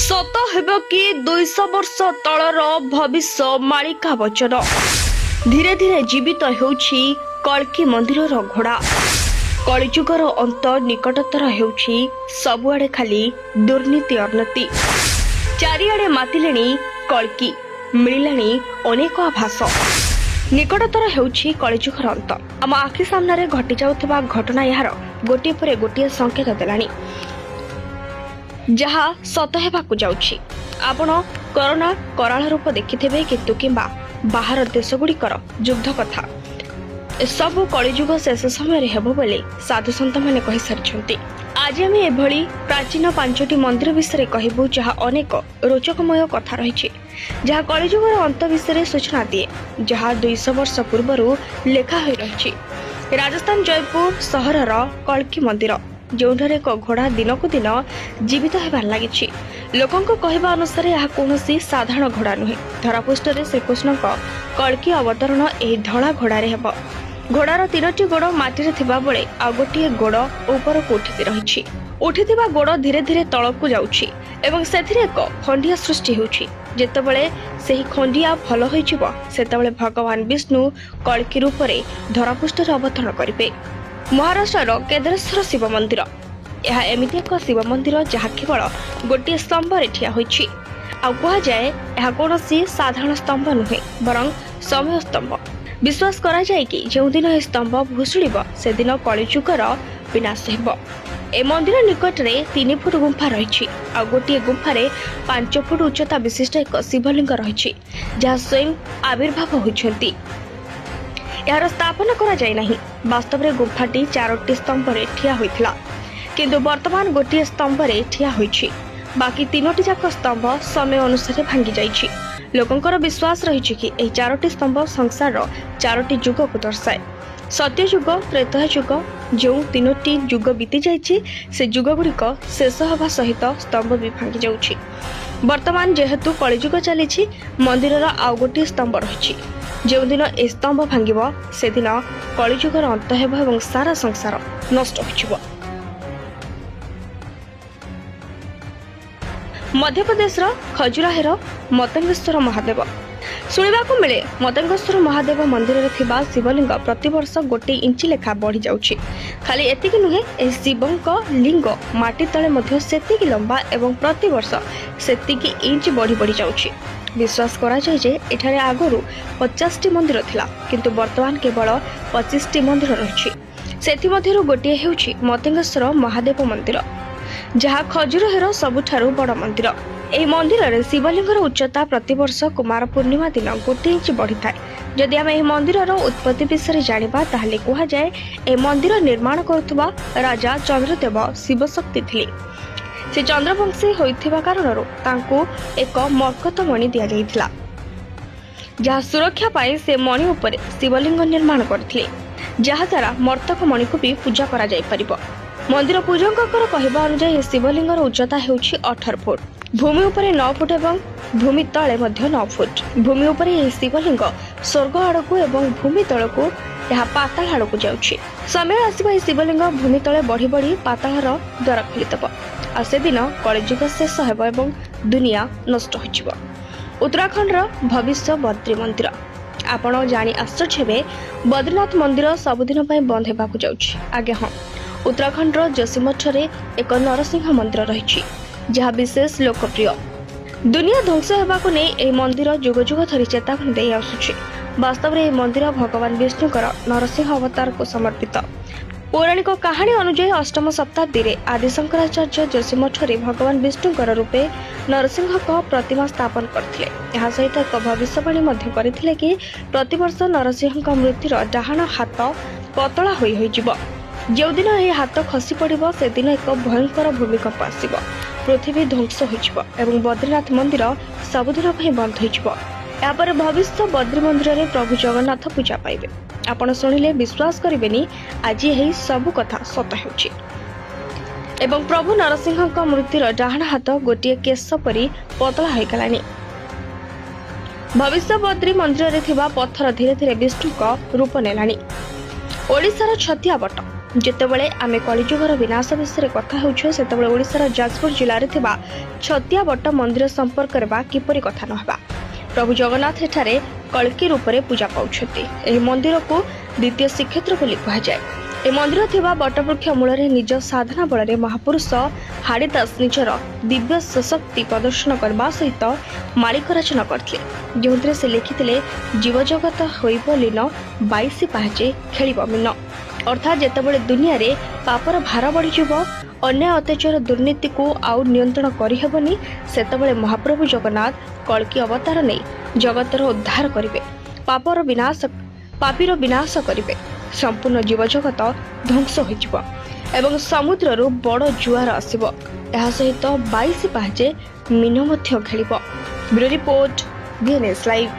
सत हेब कि 200 वर्ष तलर भविष्य मालिका वचन धीरे धीरे जीवित होउछि कल्की मंदिर घोड़ा। कलिजुगर अंत निकटतर होउछि सबुआडे खाली दुर्नीति अनति। चारिआडे मातिलेणी कल्की मिलिलाणी अनेक आभास। निकटतर होउछि कलिजुगर अंत। आम आखि सामने घटी जाउथबा घटना यार गोटे पर गोटे संकेत देलाणी जहा सत हेबाकु जाउछि। आपण कोरोना कराल रूप देखिथिबे किंतु किंबा बाहर देशगुड़िकर युद्ध कथा सबु कलिजुग शेष समय हेबो बोले साधु संत माने कहि सारिछन्ति। आज आम एभली प्राचीन 5टी मंदिर विषय कहबू जहा अनेक रोचकमय कथा रहिछि जहा कलिजुगर अंत विषय सूचना दिए जहा 200 वर्ष पूर्वरु लेखा होई रहिछि। राजस्थान जयपुर सहरर कल्की मंदिर जोंठारे एक घोड़ा दिनकु दिन जीवित हेबार लागिछि। लोकंक कहबा अनुसार यह कोनोसी साधारण घोड़ा नुहे। धरापृष्ठरे श्रीकृष्णक कल्की अवतरण एही धला घोड़ारे हेब। घोड़ार 3टी गोड़ माटीरे थिबा बेले आ गोटिए गोड़ ऊपरकु उठिकी रहिछि। उठिथिबा गोड़ धीरे धीरे तळकु जाउछि एवं सेथिरे एक खंडिया सृष्टि होउछि। जेतेबेले सेही खंडिया भल होइछिबो सेतेबेले भगवान विष्णु कल्की रूपरे धरापृष्ठरे अवतरण करिबे। महाराष्ट्र केदारेश्वर शिव मंदिर यह एमिति एक शिव मंदिर जहाँ केवल गोटे स्तंभ ठिया होइछि। आ कहा जाए यह कौनसी साधारण स्तंभ नुहे बरं समय स्तंभ। विश्वास करा जाए कि जो दिन यह स्तंभ भुशुड़िब से दिन कलिजुगर विनाश हेब। ए मंदिर निकट में 3 फुट गुंफा रही आ गोटे गुंफारे 5 फुट उच्चता विशिष्ट एक शिवलिंग रही जहाँ स्वयं आविर्भाव होइछन्ति। यार स्थापना करा जाय नाही। वास्तव में गुंफाटी 4टी स्तंभ रे ठिया होइथिला किंतु वर्तमान गोटे स्तंभ रे ठिया होइछि। बाकी 3टी जाक स्तंभ समय अनुसार भांगी जाइछि। लोकंकर विश्वास रहिछि कि एही 4टी स्तंभ संसार 4टी युग को दर्शाए। सत्य युग त्रेता युग जो 3टी युग बीती जाइछि से युग गुड़िक शेष हवा सहित स्तंभ भी भांगी जाउछि। वर्तमान जेहेतु कलिजुग चलीछि मंदिरर आउ गोटे स्तंभ रहिछि। जो दिन ए स्तंभ भांगिब से दिन कलिजुगर अंत हेब एवं सारा संसार नष्ट होइछिब। मध्यप्रदेश खजुराहेर मतंगेश्वर महादेव शुणिबाकु मिले। मतंगेश्वर महादेव मंदिर रे थिबा शिवलिंग प्रतिवर्ष 1 इंच लेखा बढ़ी जाउछि। खाली एतिक नुहे ए शिवंक लिंग माटी तले मध्य सेतिकी लंबा एवं प्रतिवर्ष सेतिकी इंच बढ़ी बढ़ी जाउछि। विश्वास करा जाय जे एठारे आगरु 50टी मंदिर थिला किंतु वर्तमान केवल 25टी मंदिर रहिछि। सेथि मध्यरु गोटिए हेउछि मतंगेश्वर महादेव मंदिर जहा खजुराहेर सबुठारु बड़ मंदिर। एही मंदिर रे शिवलिंगर उच्चता प्रतिवर्ष कुमार पूर्णिमा दिन 1 इंच बढ़ी थाए। जदि आम एही मंदिरर उत्पत्ति विषय जानिबा ताहले कुहा जाय ए मंदिर निर्माण करुथबा राजा चंद्रदेव शिवशक्ति थिले। से चंद्रवंशी होइथिबा कारणरो तांको एक मरकत मणि दिया जाइथिला जहा सुरक्षा पाए से मणि ऊपर शिवलिंग निर्माण करथिले जहा द्वारा मर्तक मणि को भी पूजा करा जाय परिबो। मंदिर पूजककर कहबा अनुसार शिवलिंगर उच्चता हेउछि 18 फुट। भूमि उपरे 9 फुट एवं भूमि तले मध्य 9 फुट। भूमि उपरे यह शिवलिंग स्वर्ग आड़कू एवं भूमि तलकू यह पाताल आड़कू जाउछि। समय आसीबा यह शिवलिंग भूमि तले बढ़ी बढ़ी पातालर द्वार खोलितब आ से दिन कलिजुग शेष हेब एवं दुनिया नष्ट होइछिब। उत्तराखंडर भविष्य बद्री मंदिर आपण जानी आश्चर्य हेबे बद्रीनाथ मंदिर सबुदिन पय बंद हेबाकू जाउछि। आगे हाँ उत्तराखंडर जोशीमठरे एक नरसिंह मंदिर रही जहाँ विशेष लोकप्रिय। दुनिया ध्वंस होगाकू नहीं यह मंदिर जुग जुग धरी चेतावनी दे आसुछि। वास्तव में यह मंदिर भगवान विष्णुकर नरसिंह अवतार को समर्पित। पौराणिक कहानी अनुसार 8म शताब्दी रे आदि शंकराचार्य जोशीमठरे भगवान विष्णुकर रूपे नरसिंह प्रतिमा स्थापन करथिले। यहाँ सहित एक भविष्यवाणी मध्य करथिले कि प्रतिवर्ष नरसिंह मृत्युर डाहाण हाथ पतला होइजिब। जो दिन यह हाथ खसी पड़िबो से दिन एक भयंकर भूमिकंप आसिबो। पृथ्वी ध्वंस होइजिबो एवं बद्रीनाथ मंदिर सबुदिन पय बंद होइजिबो। या पर भविष्य बद्री मंदिर रे प्रभु जगन्नाथ पूजा पाइबे। आपण सुनिले विश्वास करिबेनी आज यही सब कथा सत हेउछि एवं प्रभु नरसिंह मृत्युर डाहाण हाथ गोटिए केश परी पतला होइगलानी। भविष्य बद्री मंदिर रे थिबा पत्थर धीरे धीरे विष्णुक रूप नेलानी। ओडिशार छतिया बट ଯେତେବେଳେ ଆମେ କଳିଯୁଗର ବିନାଶ ବିଷୟରେ କଥା ହେଉଛୁ ସେତେବେଳେ ଓଡ଼ିଶାର ଯାଜପୁର ଜିଲ୍ଲାରେ ଥିବା ଛତିଆ ବଟ ମନ୍ଦିର ସମ୍ପର୍କରେ ବା କିପରି କଥା ନ ହେବା। ପ୍ରଭୁ ଜଗନ୍ନାଥ ଏଠାରେ କଳ୍କି ରୂପରେ ପୂଜା ପାଉଛନ୍ତି। ଏହି ମନ୍ଦିରକୁ ଦ୍ୱିତୀୟ ଶ୍ରୀକ୍ଷେତ୍ର ବୋଲି କୁହାଯାଏ। ଏହି ମନ୍ଦିର ଥିବା ବଟବୃକ୍ଷ ମୂଳରେ ନିଜ ସାଧନା ବଳରେ ମହାପୁରୁଷ ହାଡ଼ିଦାସ ନିଜର ଦିବ୍ୟ ସଶକ୍ତି ପ୍ରଦର୍ଶନ କରିବା ସହିତ ମାଳିକା ରଚନା କରିଥିଲେ, ଯେଉଁଥିରେ ସେ ଲେଖିଥିଲେ ଜୀବଜଗତ ହୋଇବ ଲୀନ 22 ପାହାଚେ ଖେଳିବ ମୀନ। ଅର୍ଥାତ୍ ଯେତେବେଳେ ଦୁନିଆରେ ପାପର ଭାର ବଢ଼ିଯିବ, ଅନ୍ୟାୟ ଅତ୍ୟାଚାର ଦୁର୍ନୀତିକୁ ଆଉ ନିୟନ୍ତ୍ରଣ କରିହେବନି, ସେତେବେଳେ ମହାପ୍ରଭୁ ଜଗନ୍ନାଥ କଳ୍କି ଅବତାର ନେଇ ଜଗତର ଉଦ୍ଧାର କରିବେ, ପାପୀର ବିନାଶ କରିବେ। ସମ୍ପୂର୍ଣ୍ଣ ଜୀବଜଗତ ଧ୍ୱଂସ ହୋଇଯିବ ଏବଂ ସମୁଦ୍ରରୁ ବଡ଼ ଜୁଆର ଆସିବ। ଏହା ସହିତ 22 ପାହାଚେ ମୀନ ମଧ୍ୟ ଖେଳିବ। Bureau report, VNS live.